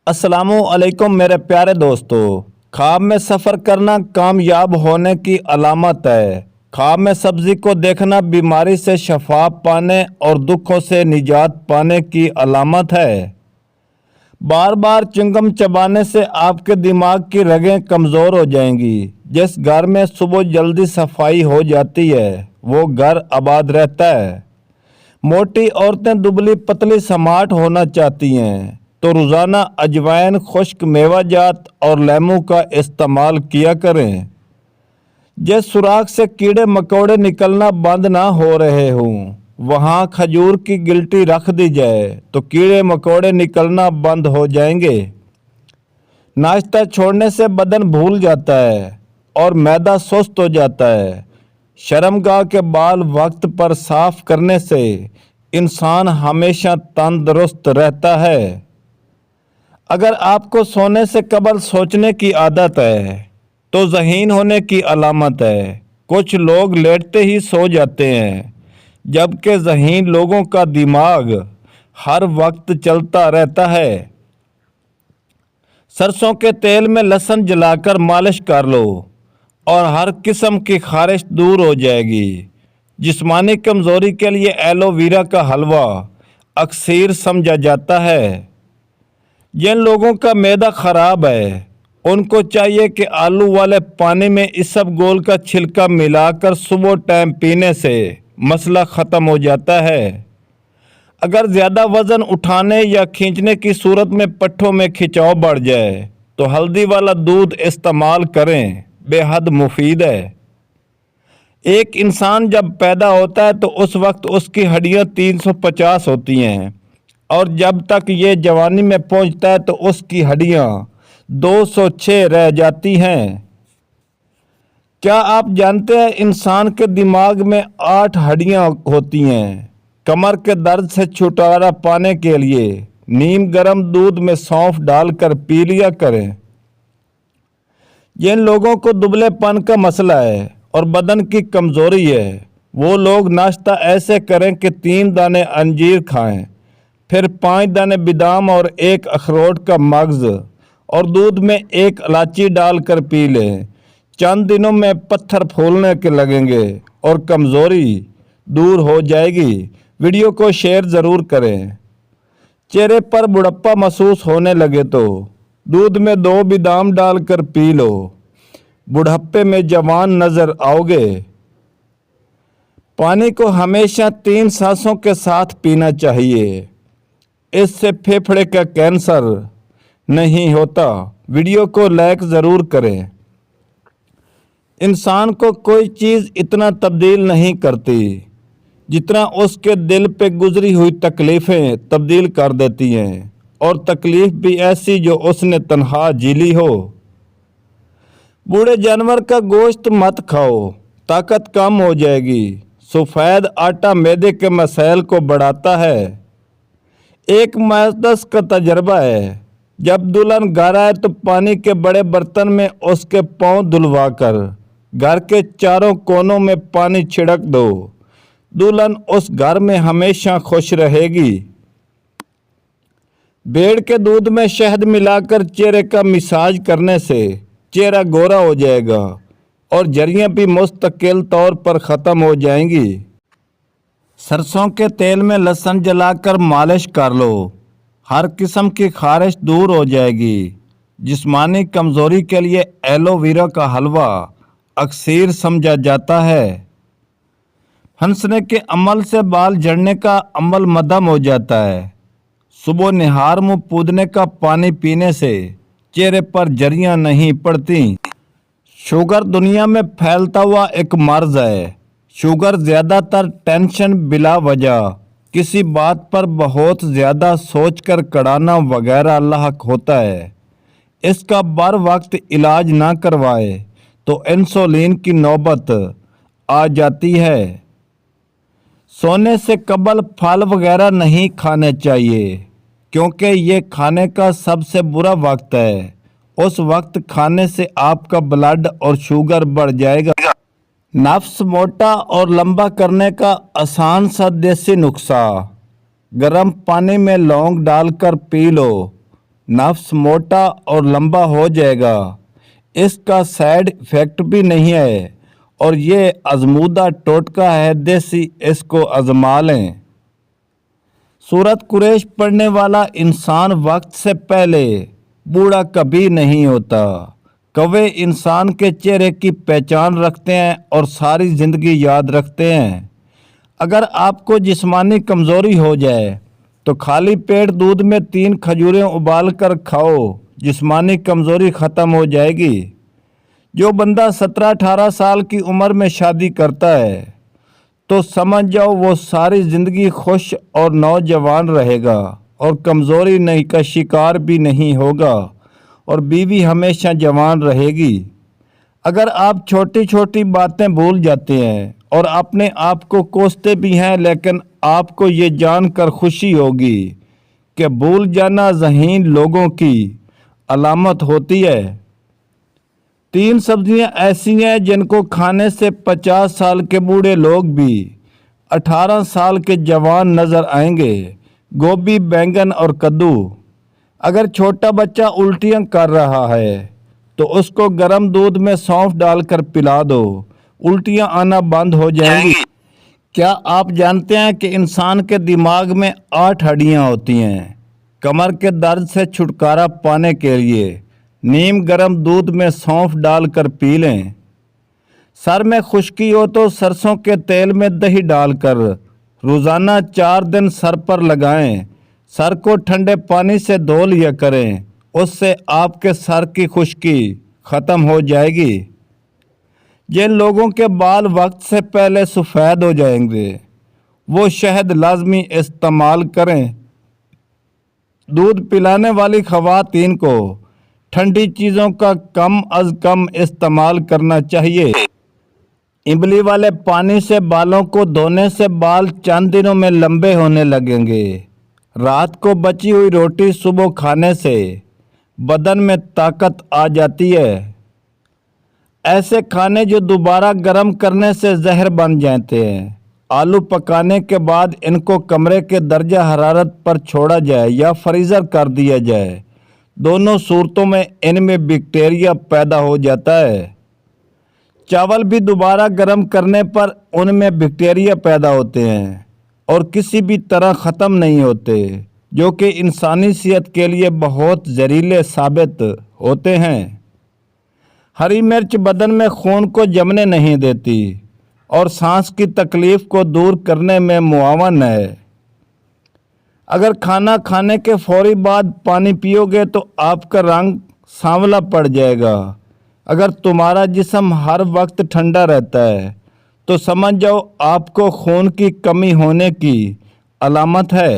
अस्सलाम वालेकुम मेरे प्यारे दोस्तों। ख्वाब में सफ़र करना कामयाब होने की अलामत है। ख्वाब में सब्जी को देखना बीमारी से शफा पाने और दुखों से निजात पाने की अलामत है। बार बार च्युइंगम चबाने से आपके दिमाग की रगें कमज़ोर हो जाएंगी। जिस घर में सुबह जल्दी सफाई हो जाती है वो घर आबाद रहता है। मोटी औरतें दुबली पतली स्मार्ट होना चाहती हैं तो रोज़ाना अजवाइन, खुश्क मेवाजात और लेमू का इस्तेमाल किया करें। जिस सुराख से कीड़े मकोड़े निकलना बंद ना हो रहे हों वहाँ खजूर की गिल्टी रख दी जाए तो कीड़े मकोड़े निकलना बंद हो जाएंगे। नाश्ता छोड़ने से बदन भूल जाता है और मैदा सुस्त हो जाता है। शर्मगाह के बाल वक्त पर साफ करने से इंसान हमेशा तंदुरुस्त रहता है। अगर आपको सोने से कबल सोचने की आदत है तो ज़हीन होने की अलामत है। कुछ लोग लेटते ही सो जाते हैं जबकि ज़हीन लोगों का दिमाग हर वक्त चलता रहता है। सरसों के तेल में लहसुन जलाकर मालिश कर लो और हर किस्म की खारिश दूर हो जाएगी। जिस्मानी कमज़ोरी के लिए एलोवेरा का हलवा अक्सर समझा जाता है। जिन लोगों का मैदा ख़राब है उनको चाहिए कि आलू वाले पानी में इसबगोल का छिलका मिलाकर सुबह टाइम पीने से मसला ख़त्म हो जाता है। अगर ज़्यादा वज़न उठाने या खींचने की सूरत में पट्ठों में खिंचाव बढ़ जाए तो हल्दी वाला दूध इस्तेमाल करें, बेहद मुफीद है। एक इंसान जब पैदा होता है तो उस वक्त उसकी हड्डियां 350 होती हैं और जब तक ये जवानी में पहुंचता है तो उसकी हड्डियां 206 रह जाती हैं। क्या आप जानते हैं इंसान के दिमाग में 8 हड्डियां होती हैं। कमर के दर्द से छुटकारा पाने के लिए नीम गर्म दूध में सौंफ डालकर पी लिया करें। जिन लोगों को दुबलेपन का मसला है और बदन की कमज़ोरी है वो लोग नाश्ता ऐसे करें कि 3 दाने अंजीर खाएं, फिर 5 दाने बादाम और 1 अखरोट का मगज़ और दूध में 1 इलायची डालकर पी लें। चंद दिनों में पत्थर फूलने के लगेंगे और कमज़ोरी दूर हो जाएगी। वीडियो को शेयर ज़रूर करें। चेहरे पर बुढ़ापा महसूस होने लगे तो दूध में 2 बादाम डालकर पी लो, बुढ़ापे में जवान नज़र आओगे। पानी को हमेशा 3 सांसों के साथ पीना चाहिए, इससे फेफड़े का कैंसर नहीं होता। वीडियो को लाइक ज़रूर करें। इंसान को कोई चीज़ इतना तब्दील नहीं करती जितना उसके दिल पे गुजरी हुई तकलीफ़ें तब्दील कर देती हैं, और तकलीफ़ भी ऐसी जो उसने तन्हा झेली हो। बूढ़े जानवर का गोश्त मत खाओ, ताकत कम हो जाएगी। सफ़ेद आटा मैदे के मसाइल को बढ़ाता है। एक मजदस का तजर्बा है, जब दुल्हन घर आए तो पानी के बड़े बर्तन में उसके पाँव धुलवाकर घर के चारों कोनों में पानी छिड़क दो। दुल्हन उस घर में हमेशा खुश रहेगी। भेड़ के दूध में शहद मिलाकर चेहरे का मसाज करने से चेहरा गोरा हो जाएगा और झुर्रियाँ भी मुस्तकिल तौर पर ख़त्म हो जाएंगी। सरसों के तेल में लहसुन जलाकर मालिश कर लो, हर किस्म की खारिश दूर हो जाएगी। जिस्मानी कमज़ोरी के लिए एलोवेरा का हलवा अक्सर समझा जाता है। हंसने के अमल से बाल झड़ने का अमल मदम हो जाता है। सुबह निहार मुँह पूदने का पानी पीने से चेहरे पर झुर्रियाँ नहीं पड़ती। शुगर दुनिया में फैलता हुआ एक मर्ज है। शुगर ज़्यादातर टेंशन, बिला वजह किसी बात पर बहुत ज़्यादा सोचकर कड़ाना वगैरह लाक होता है। इसका बर वक्त इलाज ना करवाए तो इंसुलिन की नौबत आ जाती है। सोने से कबल फल वगैरह नहीं खाने चाहिए क्योंकि ये खाने का सबसे बुरा वक्त है। उस वक्त खाने से आपका ब्लड और शुगर बढ़ जाएगा। नफ्स मोटा और लंबा करने का आसान सा देसी नुस्खा, गर्म पानी में लौंग डालकर पी लो नफ्स मोटा और लंबा हो जाएगा। इसका साइड इफेक्ट भी नहीं है और ये आजमूदा टोटका है देसी, इसको आजमा लें। सूरत कुरैश पढ़ने वाला इंसान वक्त से पहले बूढ़ा कभी नहीं होता। कौवे इंसान के चेहरे की पहचान रखते हैं और सारी ज़िंदगी याद रखते हैं। अगर आपको जिस्मानी कमज़ोरी हो जाए तो खाली पेट दूध में 3 खजूरें उबाल कर खाओ, जिस्मानी कमज़ोरी ख़त्म हो जाएगी। जो बंदा 17-18 साल की उम्र में शादी करता है तो समझ जाओ वो सारी ज़िंदगी खुश और नौजवान रहेगा और कमज़ोरी नहीं का शिकार भी नहीं होगा और बीवी हमेशा जवान रहेगी। अगर आप छोटी छोटी बातें भूल जाते हैं और अपने आप को कोसते भी हैं, लेकिन आपको ये जानकर खुशी होगी कि भूल जाना ज़हीन लोगों की अलामत होती है। 3 सब्जियां ऐसी हैं जिनको खाने से 50 साल के बूढ़े लोग भी 18 साल के जवान नज़र आएंगे। गोभी, बैंगन और कद्दू। अगर छोटा बच्चा उल्टियां कर रहा है तो उसको गर्म दूध में सौंफ डालकर पिला दो, उल्टियां आना बंद हो जाएंगी। क्या आप जानते हैं कि इंसान के दिमाग में 8 हड्डियां होती हैं? कमर के दर्द से छुटकारा पाने के लिए नीम गर्म दूध में सौंफ डालकर पी लें। सर में खुश्की हो तो सरसों के तेल में दही डालकर रोज़ाना 4 दिन सर पर लगाएं। सर को ठंडे पानी से धो लिया करें, उससे आपके सर की खुश्की ख़त्म हो जाएगी। जिन लोगों के बाल वक्त से पहले सफ़ेद हो जाएंगे वो शहद लाजमी इस्तेमाल करें। दूध पिलाने वाली ख़वातीन को ठंडी चीज़ों का कम अज़ कम इस्तेमाल करना चाहिए। इमली वाले पानी से बालों को धोने से बाल चंद दिनों में लंबे होने लगेंगे। रात को बची हुई रोटी सुबह खाने से बदन में ताकत आ जाती है। ऐसे खाने जो दोबारा गर्म करने से जहर बन जाते हैं। आलू पकाने के बाद इनको कमरे के दर्जा हरारत पर छोड़ा जाए या फ्रीज़र कर दिया जाए, दोनों सूरतों में इनमें बैक्टीरिया पैदा हो जाता है। चावल भी दोबारा गर्म करने पर उनमें बैक्टीरिया पैदा होते हैं और किसी भी तरह ख़त्म नहीं होते, जो कि इंसानी सेहत के लिए बहुत जहरीले साबित होते हैं। हरी मिर्च बदन में खून को जमने नहीं देती और सांस की तकलीफ़ को दूर करने में मुआवन है। अगर खाना खाने के फौरी बाद पानी पियोगे तो आपका रंग सांवला पड़ जाएगा। अगर तुम्हारा जिस्म हर वक्त ठंडा रहता है तो समझ जाओ आपको खून की कमी होने की अलामत है।